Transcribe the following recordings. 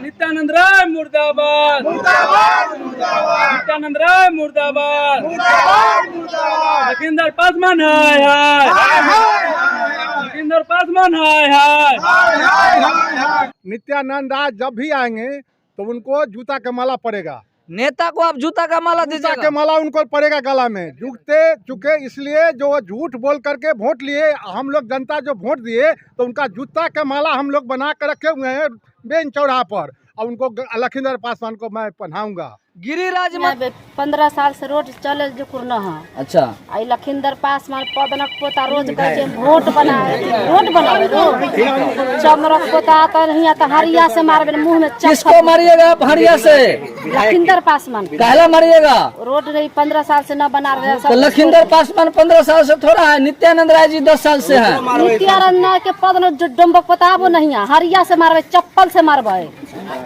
नित्यानंद राय मुर्दाबाद, नित्यानंद राय मुर्दाबाद, लखींदर पासवान हाय हाय, लखींदर पासवान हाय हाय। नित्यानंद राय जब भी आएंगे तो उनको जूता का माला पड़ेगा। नेता को आप जूता का माला जूता दीजिएगा। के माला उनको पड़ेगा गला में। झुकते चुके इसलिए जो झूठ बोल करके वोट लिए, हम लोग जनता जो वोट दिए तो उनका जूता का माला हम लोग बना कर रखे हुए हैं बेन चौराहा पर, और उनको लखींदर पासवान को मैं पहनाऊंगा। गिरिराज मत 15 साल से रोड चले जो कुरना है। अच्छा, आई लखींदर पासवान पदनक पोता रोज कहे जे वोट बनाए चमरक पोता आता नहीं आता हरिया से मारबे मुंह में। किसको मारिएगा आप हरिया से? लखींदर पासवान कहला मारिएगा? रोड नहीं 15 साल से न बना रहे। तो लखींदर पासवान 15 साल से थोड़ा है, नित्यानंद राय जी 10 साल से है। नित्यानंद राय के पदन जो डम्बक पोता वो नहीं है, हरिया से मारबे, चप्पल से मारबे,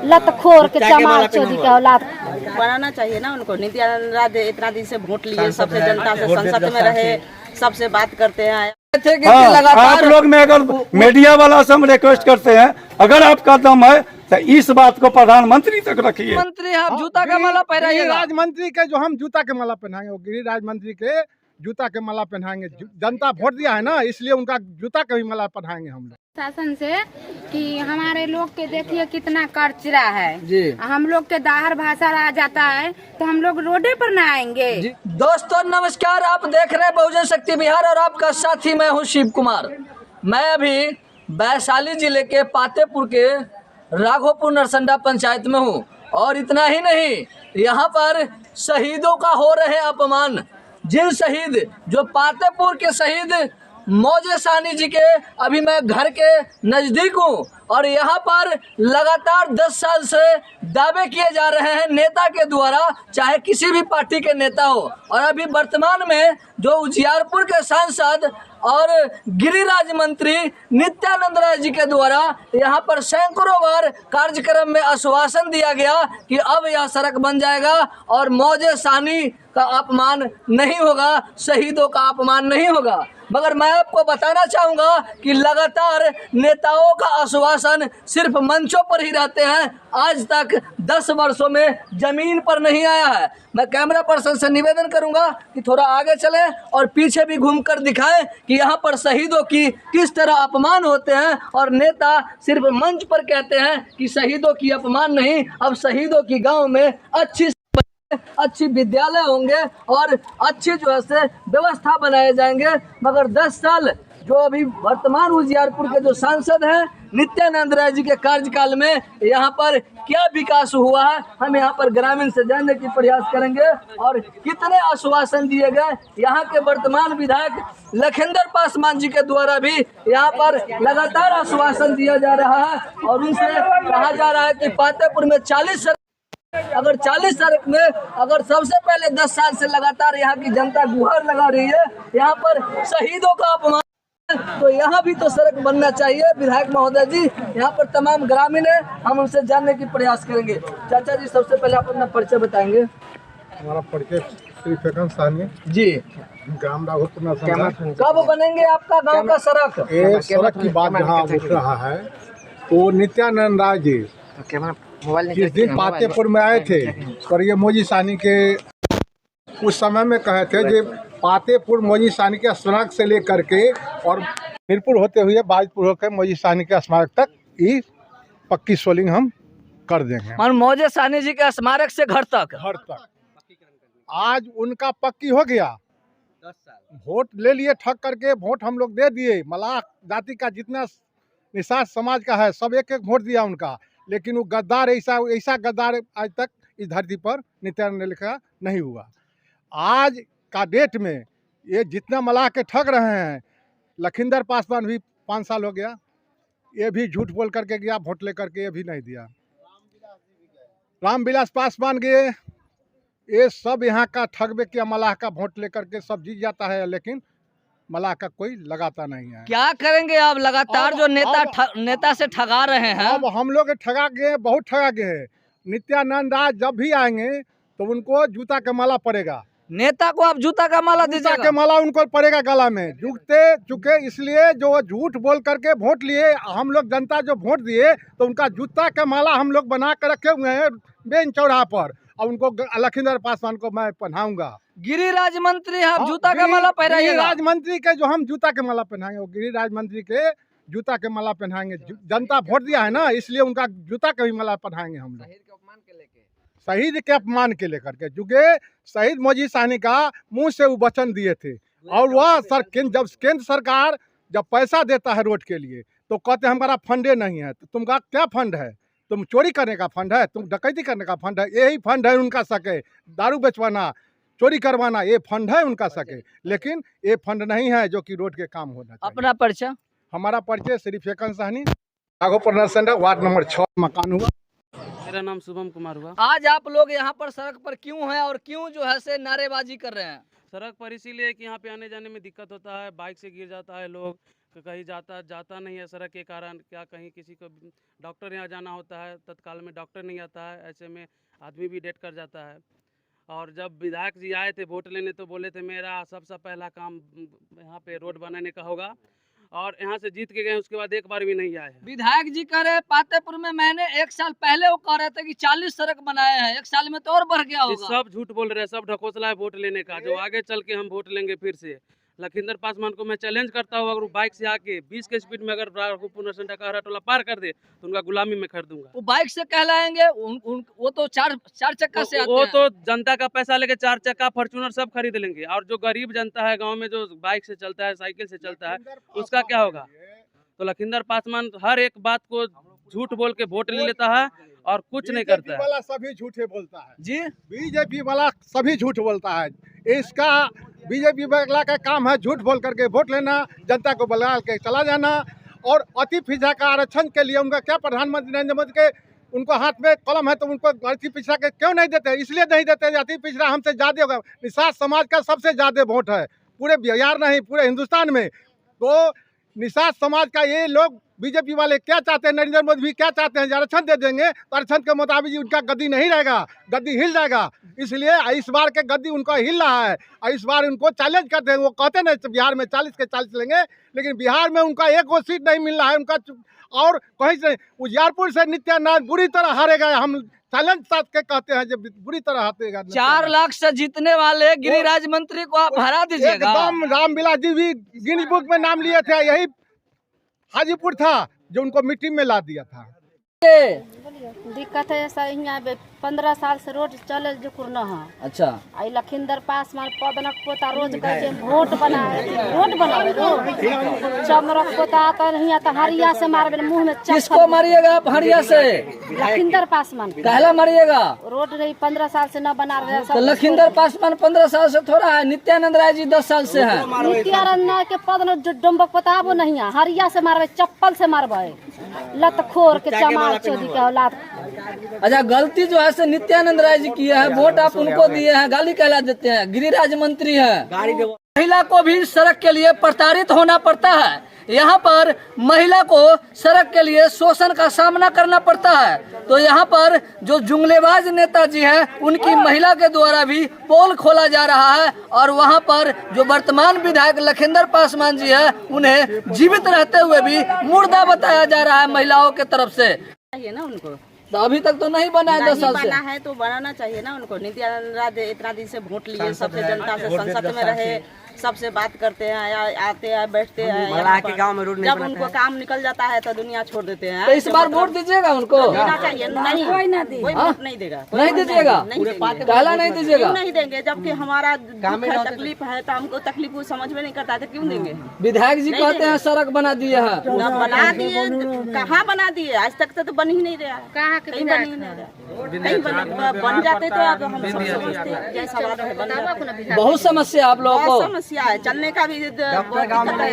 लत खोर के जमाल चोदी के औलाद। बनाना चाहिए ना उनको। नित्यानंद राय इतना दिन से वोट लिए, सबसे जनता से संसद में रहे, सबसे बात करते हैं। आप लोग में अगर मीडिया वाला से हम रिक्वेस्ट करते हैं, अगर आपका दम है तो इस बात को प्रधानमंत्री तक रखिए। मंत्री आप जूता का माला पहनाइएगा। गिरिराज मंत्री के जो हम जूता के माला पहनाएंगे, वो गिरिराज मंत्री के जूता के माला पहनाएंगे। जनता वोट दिया है ना, इसलिए उनका जूता का भी माला पहनाएंगे हम लोग। शासन से कि हमारे लोग के देखिए कितना करचरा है जी। हम लोग के दाहर भाषा आ जाता है तो हम लोग रोडे पर ना आएंगे। दोस्तों नमस्कार, आप देख रहे हैं बहुजन शक्ति बिहार और आपका साथी मैं हूं शिव कुमार। मैं अभी वैशाली जिले के पातेपुर के राघोपुर नरसंडा पंचायत में हूं, और इतना ही नहीं, यहां पर शहीदों का हो रहे अपमान। जिन शहीद जो पातेपुर के शहीद मौजे सानी जी के अभी मैं घर के नज़दीक हूँ, और यहाँ पर लगातार 10 साल से दावे किए जा रहे हैं नेता के द्वारा, चाहे किसी भी पार्टी के नेता हो। और अभी वर्तमान में जो उजियारपुर के सांसद और गिरिराज मंत्री नित्यानंद राय जी के द्वारा यहाँ पर सैकड़ों बार कार्यक्रम में आश्वासन दिया गया कि अब यह सड़क बन जाएगा और मौजे सानी का अपमान नहीं होगा, शहीदों का अपमान नहीं होगा। मगर मैं आपको बताना चाहूँगा कि लगातार नेताओं का आश्वासन सिर्फ मंचों पर ही रहते हैं, आज तक 10 वर्षों में जमीन पर नहीं आया है। मैं कैमरा पर्सन से निवेदन करूंगा कि थोड़ा आगे चलें और पीछे भी घूमकर दिखाएं कि यहाँ पर शहीदों की किस तरह अपमान होते हैं, और नेता सिर्फ मंच पर कहते हैं कि शहीदों की अपमान नहीं, अब शहीदों की गाँव में अच्छी विद्यालय होंगे और अच्छी जो है से व्यवस्था बनाए जाएंगे। मगर 10 साल जो अभी वर्तमान उजियारपुर के जो सांसद हैं नित्यानंद राय जी के कार्यकाल में यहाँ पर क्या विकास हुआ है, हम यहाँ पर ग्रामीण से जानने की प्रयास करेंगे। और कितने आश्वासन दिए गए, यहाँ के वर्तमान विधायक लखींदर पासवान जी के द्वारा भी यहाँ पर लगातार आश्वासन दिया जा रहा है, और उनसे कहा जा रहा है कि पातेपुर में 40 अगर 40 सड़क में अगर सबसे पहले 10 साल से लगातार यहाँ की जनता गुहार लगा रही है यहाँ पर शहीदों का अपमान, तो यहाँ भी तो सड़क बनना चाहिए। विधायक महोदय जी यहाँ पर तमाम ग्रामीण है, हम उनसे जानने की प्रयास करेंगे। चाचा जी सबसे पहले आप अपना परिचय बताएंगे। हमारा परिचय श्री फेकन सानी जी, ग्राम राघोपुर नरसंडा। कब बनेंगे आपका गाँव का सड़क? सड़क की बात जहाँ उठ रहा है तो नित्यानंद राय जी जिस दिन पातेपुर में आए थे, पर ये मौजी सानी के उस समय में कहे थे कि पातेपुर मौजी सानी के स्मारक से लेकर के और मीरपुर होते हुए बाजपुर होकर मौजी सानी के स्मारक तक ये पक्की सोलिंग हम कर देंगे। और मौजे सानी जी के स्मारक से घर तक आज उनका पक्की हो गया। 10 साल वोट ले लिए, ठग करके वोट हम लोग दे दिए। मलाह जाति का जितना निषाद समाज का है सब एक एक वोट दिया उनका, लेकिन वो गद्दार ऐसा गद्दार आज तक इस धरती पर नित्यानंद ने लिखा नहीं हुआ। आज का डेट में ये जितना मलाह के ठग रहे हैं, लखींदर पासवान भी 5 साल हो गया, ये भी झूठ बोल करके गया, वोट लेकर के ये भी नहीं दिया। रामविलास पासवान गए, ये सब यहाँ का ठग किया, मलाह का वोट लेकर के सब जीत जाता है, लेकिन मलाह का कोई लगाता नहीं है। क्या करेंगे आप? लगातार जो नेता से ठगा रहे हैं। अब हम लोग ठगा गए, बहुत ठगा गए हैं। नित्यानंद राय जब भी आएंगे तो उनको जूता का माला पड़ेगा। नेता को आप जूता का माला जूता दीजिएगा। के माला उनको पड़ेगा गला में, झुकते चुके इसलिए जो झूठ बोल करके वोट लिए, हम लोग जनता जो वोट दिए तो उनका जूता के माला हम लोग बना कर रखे हुए हैं मेन चौराहा पर, और उनको लखींदर पासवान को मैं पहनाऊंगा। गिरिराज मंत्री हैं, आप जूता का माला पहनाइएगा। गिरिराज मंत्री के जो हम जूता के माला पहनाएंगे, वो गिरिराज मंत्री के जूता के माला पहनाएंगे। जनता वोट दिया है ना, इसलिए उनका जूता का भी माला पहनाएंगे हम लोग, शहीद के अपमान के लेकर के। चूँकि शहीद मौजी साहनी का मुंह से वो वचन दिए थे, और वह जब केंद्र सरकार जब पैसा देता है रोड के लिए तो कहते हैं हमारा फंडे नहीं है। तो तुमका क्या फंड है? तुम चोरी करने का फंड है, तुम डकैती करने का फंड है? यही फंड है उनका सके, दारू बेचवाना, चोरी करवाना, ये फंड है उनका सके। लेकिन ये फंड नहीं है जो कि रोड के काम होना चाहिए। अपना परिचय। हमारा परिचय श्री फेकन साहनी, राघोपुर नरसंडा, वार्ड नंबर 6 मकान हुआ। मेरा नाम शुभम कुमार हुआ। आज आप लोग यहाँ पर सड़क पर क्यों हैं और क्यों जो है से नारेबाजी कर रहे हैं? सड़क पर इसीलिए कि यहाँ पे आने जाने में दिक्कत होता है, बाइक से गिर जाता है लोग, कहीं जाता नहीं है सड़क के कारण। क्या कहीं किसी को डॉक्टर यहाँ जाना होता है, तत्काल में डॉक्टर नहीं आता है, ऐसे में आदमी भी डेथ कर जाता है। और जब विधायक जी आए थे वोट लेने तो बोले थे मेरा सबसे पहला काम यहाँ पे रोड बनाने का होगा, और यहाँ से जीत के गए, उसके बाद एक बार भी नहीं आए हैं। विधायक जी कह रहे पातेपुर में मैंने 1 साल पहले वो कह रहे थे कि 40 सड़क बनाए हैं, 1 साल में तो और बढ़ गया ये होगा। सब झूठ बोल रहे हैं, सब ढकोसला है वोट लेने का। जो आगे चल के हम वोट लेंगे फिर से लखींदर पासवान को मैं चैलेंज करता हूँ, अगर वो बाइक से आके 20 के स्पीड में अगर राघोपुर नरसंडा का हरा टोला पार कर दे तो उनका गुलामी में कर दूंगा। वो बाइक से कहलाएंगे, वो तो चार चक्का से आते वो हैं। तो जनता का पैसा लेके 4 चक्का फॉर्च्यूनर सब खरीद लेंगे, और जो गरीब जनता है गांव में जो बाइक से चलता है, साइकिल से चलता है, उसका क्या होगा? तो लखींदर पासवान हर एक बात को झूठ बोल के वोट ले लेता है और कुछ नहीं करता है। वाला सभी झूठे बोलता है जी, बीजेपी वाला सभी झूठ बोलता है। इसका बीजेपी वाला का काम है झूठ बोल करके वोट लेना, जनता को बलगा के चला जाना। और अति पिछड़ा का आरक्षण के लिए उनका क्या प्रधानमंत्री नरेंद्र मोदी के उनको हाथ में कलम है तो उनको अति पिछड़ा के क्यों नहीं देते? इसलिए नहीं देते, अति पिछड़ा हमसे ज्यादा होगा। निषाद समाज का सबसे ज्यादा वोट है पूरे बिहार नहीं, पूरे हिंदुस्तान में। तो निषाद समाज का ये लोग बीजेपी वाले क्या चाहते हैं, नरेंद्र मोदी भी क्या चाहते हैं, आरक्षण दे देंगे तो आरक्षण के मुताबिक उनका गद्दी नहीं रहेगा, गद्दी हिल जाएगा। इसलिए इस बार के गद्दी उनका हिल रहा है, और इस बार उनको चैलेंज करते हैं। वो कहते हैं बिहार में 40 के 40 लेंगे, लेकिन बिहार में उनका एक वो सीट नहीं मिल रहा है उनका। और कहीं से उजियारपुर से नित्यानंद बुरी तरह हारेगा, हम चैलेंज साथ के कहते हैं जब बुरी तरह हारेगा। 4 लाख से जीतने वाले गिरिराज मंत्री को आप हरा दीजिएगा। एकदम रामविलास जी भी गिनीज बुक में नाम लिए थे, यही हाजीपुर था जो उनको मिट्टी में ला दिया था। दिक्कत है ऐसा, यहाँ 15 साल से रोड चले जुकुर न है। अच्छा, आई लखींदर पासवान पदनक पोता रोज कहे छे वोट बनावे, चमरक पोता आता नहीं आता, हरिया से मारबे मुंह में चप्पल। किसको मारिएगा आप हरिया से? लखींदर पासवान कहला मारिएगा? रोड रही 15 साल से न बना रहे। तो लखींदर पासवान 15 साल से थोड़ा है, नित्यानंद राय जी 10 साल से है। नित्यानंद के पद न डुम्बक पोताबो नहीं है, हरिया से मारबे, चप्पल से मारबे, लतखोर के चमार चोदी के औलाद। अच्छा, गलती जो है से नित्यानंद राय जी किए हैं, वोट आप उनको दिए हैं, गाली कहला देते हैं। गिरिराज मंत्री है। महिला को भी सड़क के लिए प्रताड़ित होना पड़ता है। यहाँ पर महिला को सड़क के लिए शोषण का सामना करना पड़ता है। तो यहाँ पर जो जुमलेबाज नेताजी हैं, उनकी महिला के द्वारा भी पोल खोला जा रहा है, और वहाँ पर जो वर्तमान विधायक लखींदर पासवान जी है, उन्हें जीवित रहते हुए भी मुर्दा बताया जा रहा है महिलाओं के तरफ से। चाहिए ना उनको, तो अभी तक तो नहीं बना है, 10 साल से बना है तो बनाना चाहिए ना उनको। नित्यानंद राय इतना दिन से वोट लिए, सबसे जनता से संसद में रहे, सबसे बात करते हैं, आते हैं, बैठते हैं के गांव में रोड नहीं। जब उनको काम निकल जाता है तो दुनिया छोड़ देते हैं। तो इस बार वोट दीजिएगा उनको? देना चाहिए। नहीं, कोई वोट नहीं देगा। नहीं दीजिएगा? कहला नहीं दीजिएगा? क्यों नहीं देंगे? जबकि हमारा तकलीफ है तो हमको तकलीफ वो समझ में नहीं करता है तो क्यों देंगे? विधायक जी कहते हैं सड़क बना दिए हैं। बना दिए, कहाँ बना दिए? आज तक तो बन ही नहीं रहा। कहीं बन ही नहीं रहा। कहीं बन जाते तो अब हम सब समझते हैं कैसा बात है, बन जाते। बहुत समस्या आप लोगों को। समस्या है, चलने का भी दिक्कत है,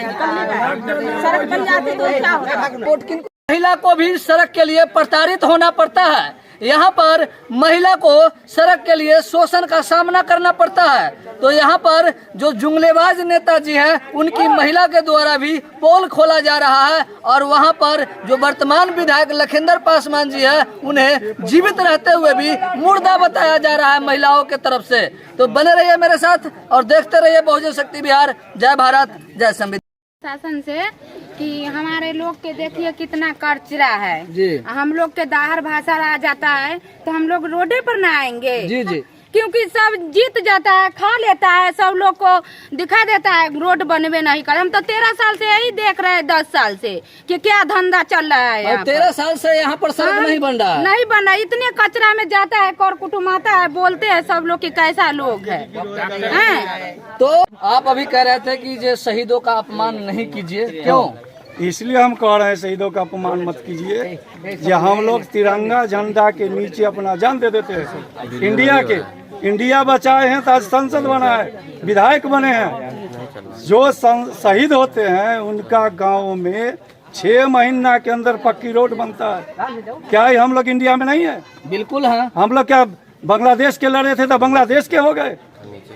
निकलने का। सड़क बन जाती तो क्या होगा? महिला को भी सड़क के लिए प्रताड़ित होना पड़ता है। यहाँ पर महिला को सड़क के लिए शोषण का सामना करना पड़ता है। तो यहाँ पर जो जुमलेबाज नेताजी हैं उनकी महिला के द्वारा भी पोल खोला जा रहा है और वहाँ पर जो वर्तमान विधायक लखिंदर पासवान जी है उन्हें जीवित रहते हुए भी मुर्दा बताया जा रहा है महिलाओं के तरफ से। तो बने रहिए मेरे साथ और देखते रहिए बहुजन शक्ति बिहार। जय भारत, जय संविधान। शासन से कि हमारे लोग के देखिए कितना कर्चरा है जी। हम लोग के दाहर भाषा आ जाता है तो हम लोग रोडे पर ना आएंगे जी जी, क्योंकि सब जीत जाता है, खा लेता है, सब लोग को दिखा देता है रोड बनवे नहीं कर। हम तो 13 साल से यही देख रहे हैं, 10 साल से कि क्या धंधा चल रहा है यहाँ 13 साल से यहाँ पर सड़क नहीं बन रहा है। नहीं बना, इतने कचरा में जाता है, कर कुटुम आता है, बोलते हैं सब लोग कि कैसा लोग है हैं? तो आप अभी कह रहे थे कि ये शहीदों का अपमान नहीं कीजिए, क्यों? इसलिए हम कह रहे हैं शहीदों का अपमान मत कीजिए। जो हम लोग तिरंगा झंडा के नीचे अपना जान दे देते हैं इंडिया बचाए हैं तो आज संसद बना है, विधायक बने हैं। जो शहीद होते हैं उनका गांव में 6 महीना के अंदर पक्की रोड बनता है। क्या हम लोग इंडिया में नहीं है? बिल्कुल है। हम लोग क्या बांग्लादेश के लड़े थे तो बांग्लादेश के हो गए?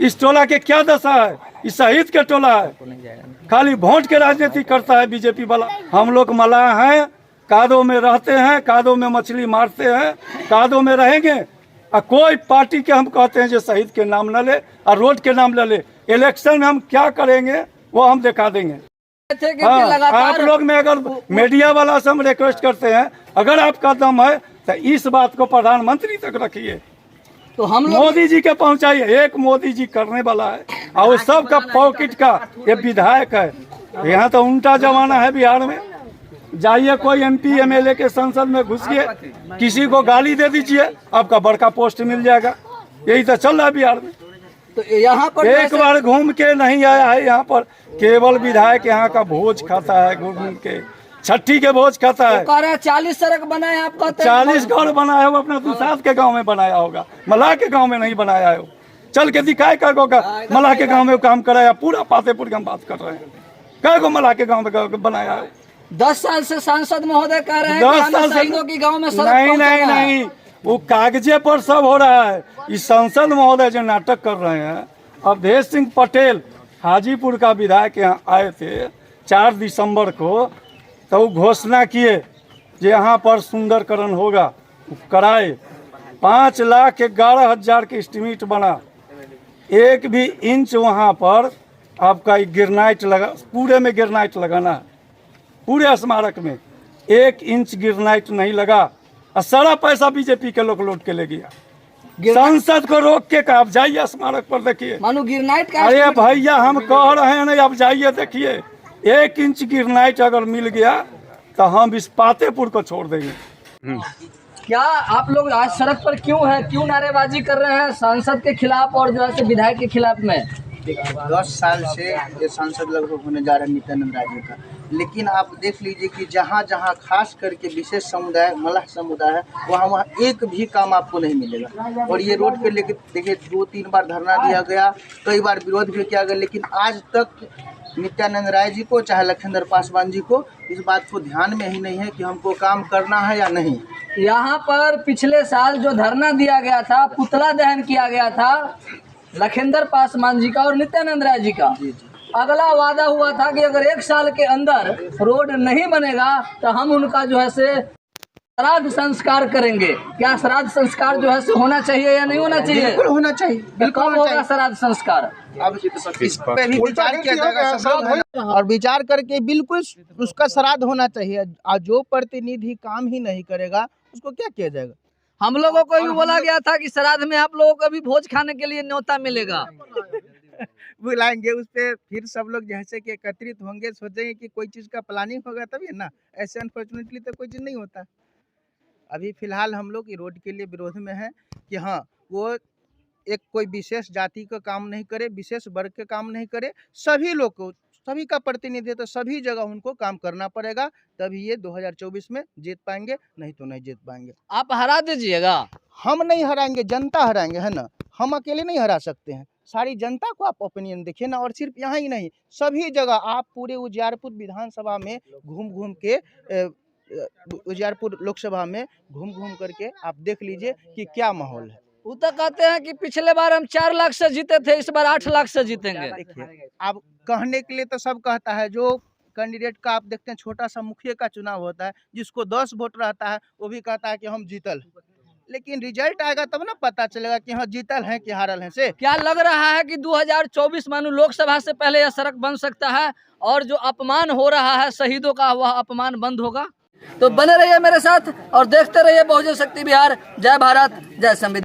इस टोला के क्या दशा है? इस शहीद के टोला है, खाली वोट के राजनीति करता है बीजेपी वाला। हम लोग मलाह हैं, कादों में रहते हैं, कादों में मछली मारते हैं, कादों में रहेंगे। और कोई पार्टी के हम कहते हैं जो शहीद के नाम न ले और रोड के नाम न ले। इलेक्शन में हम क्या करेंगे वो हम दिखा देंगे। हाँ, आप लोग में अगर मीडिया वाला से हम रिक्वेस्ट करते हैं, अगर आपका दम है तो इस बात को प्रधानमंत्री तक रखिए, तो हम लोग मोदी जी के पहुंचाइए। एक मोदी जी करने वाला है और सबका पॉकेट का ये विधायक है। यहाँ तो उल्टा जमाना है बिहार में। जाइए कोई MP MLA के संसद में घुसिए, किसी को गाली दे दीजिए, आपका बड़का पोस्ट मिल जाएगा। यही तो चल रहा है बिहार में। तो यहाँ पर एक बार घूम के नहीं आया है यहाँ पर, केवल विधायक यहाँ का भोज खाता है, घूम के छठी के भोज खाता है। 40 सड़क बनाए आपका, 40 घर बनाया होगा, अपना दुसाद के गांव में बनाया होगा, मलाह के गांव में नहीं बनाया है। चल के दिखाए का मलाह के गांव में काम कराया। पूरा पातेपुर की हम बात कर रहे हैं, क्या को मलाह के गांव में बनाया है। 10 साल से सांसद महोदय कह रहे हैं 10 साल शहीदों की गांव में सड़क नहीं पहुंचा नहीं रहा है। नहीं, वो कागजे पर सब हो रहा है। इस सांसद महोदय जो नाटक कर रहे हैं, अवधेश सिंह पटेल हाजीपुर का विधायक यहाँ आए थे 4 दिसंबर को, तो वो घोषणा किए जो यहाँ पर सुंदरकरण होगा, कराए। 5,11,000 के एस्टीमेट बना। एक भी इंच वहाँ पर आपका गिरनाइट लगा, पूरे में गिरनाइट लगाना है, पूरे स्मारक में 1 इंच गिरनाइट नहीं लगा। और सारा पैसा बीजेपी के लोग लूट के ले गया। संसद को रोक के कहा आप जाइए स्मारक पर देखिए। मानो गिरनाइट का अरे भैया हम कह रहे हैं ना, आप जाइए देखिए। 1 इंच गिरनाइट अगर मिल गया तो हम इस पातेपुर को छोड़ देंगे। क्या आप लोग आज सड़क पर क्यों है, क्यों नारेबाजी कर रहे हैं सांसद के खिलाफ और जो है विधायक के खिलाफ में? 10 साल से ये सांसद लगभग होने जा रहा है नित्यानंद राय जी का, लेकिन आप देख लीजिए कि जहाँ जहाँ खास करके विशेष समुदाय मलाह समुदाय है वहाँ एक भी काम आपको नहीं मिलेगा। और ये रोड के लेके देखिए 2-3 बार धरना दिया गया, कई बार विरोध भी किया गया, लेकिन आज तक नित्यानंद राय जी को चाहे लखिंदर पासवान जी को इस बात को ध्यान में ही नहीं है कि हमको काम करना है या नहीं। यहाँ पर पिछले साल जो धरना दिया गया था, पुतला दहन किया गया था लखिंदर पासवान जी का और नित्यानंद राय जी का। अगला वादा हुआ था कि अगर 1 साल के अंदर रोड नहीं बनेगा तो हम उनका जो है से श्राद्ध संस्कार करेंगे। क्या श्राद्ध संस्कार जो है से होना चाहिए या नहीं होना चाहिए? बिल्कुल होना चाहिए। बिल्कुल होगा श्राद्ध संस्कार। अब इस पे भी विचार किया जाएगा और विचार करके बिल्कुल उसका श्राद्ध होना चाहिए। और जो प्रतिनिधि काम ही नहीं करेगा उसको क्या किया जाएगा? हम लोगों को भी बोला गया था कि श्राद्ध में आप लोगों को भी भोज खाने के लिए न्योता मिलेगा। बुलाएंगे उस पे, फिर सब लोग जैसे कि एकत्रित होंगे, सोचेंगे कि कोई चीज़ का प्लानिंग होगा तभी ना। ऐसे अनफॉर्चुनेटली तो कोई चीज़ नहीं होता। अभी फिलहाल हम लोग रोड के लिए विरोध में है कि हाँ वो एक कोई विशेष जाति का काम नहीं करे, विशेष वर्ग के काम नहीं करे, सभी लोग को, सभी का प्रतिनिधित्व, सभी जगह उनको काम करना पड़ेगा, तभी ये 2024 में जीत पाएंगे, नहीं तो नहीं जीत पाएंगे। आप हरा दीजिएगा। हम नहीं हराएंगे, जनता हराएंगे, है ना। हम अकेले नहीं हरा सकते हैं, सारी जनता को आप ओपिनियन देखिए ना। और सिर्फ यहाँ ही नहीं, सभी जगह आप पूरे उजियारपुर विधानसभा में घूम घूम के उजियारपुर लोकसभा में घूम घूम करके आप देख लीजिए कि क्या माहौल है। वो तो कहते हैं कि पिछले बार हम 4 लाख से जीते थे, इस बार 8 लाख से जीतेंगे। देखिए, अब कहने के लिए तो सब कहता है, जो कैंडिडेट का आप देखते हैं छोटा सा मुखिया का चुनाव होता है, जिसको 10 वोट रहता है, वो भी कहता है कि हम जीतल, लेकिन रिजल्ट आएगा तब ना पता चलेगा कि हाँ जीतल है कि हारल है। से क्या लग रहा है कि 2024 मानो लोकसभा से पहले यह सड़क बन सकता है और जो अपमान हो रहा है शहीदों का, वह अपमान बंद होगा? तो बने रहिए मेरे साथ और देखते रहिए बहुजन शक्ति बिहार। जय भारत, जय संविधान।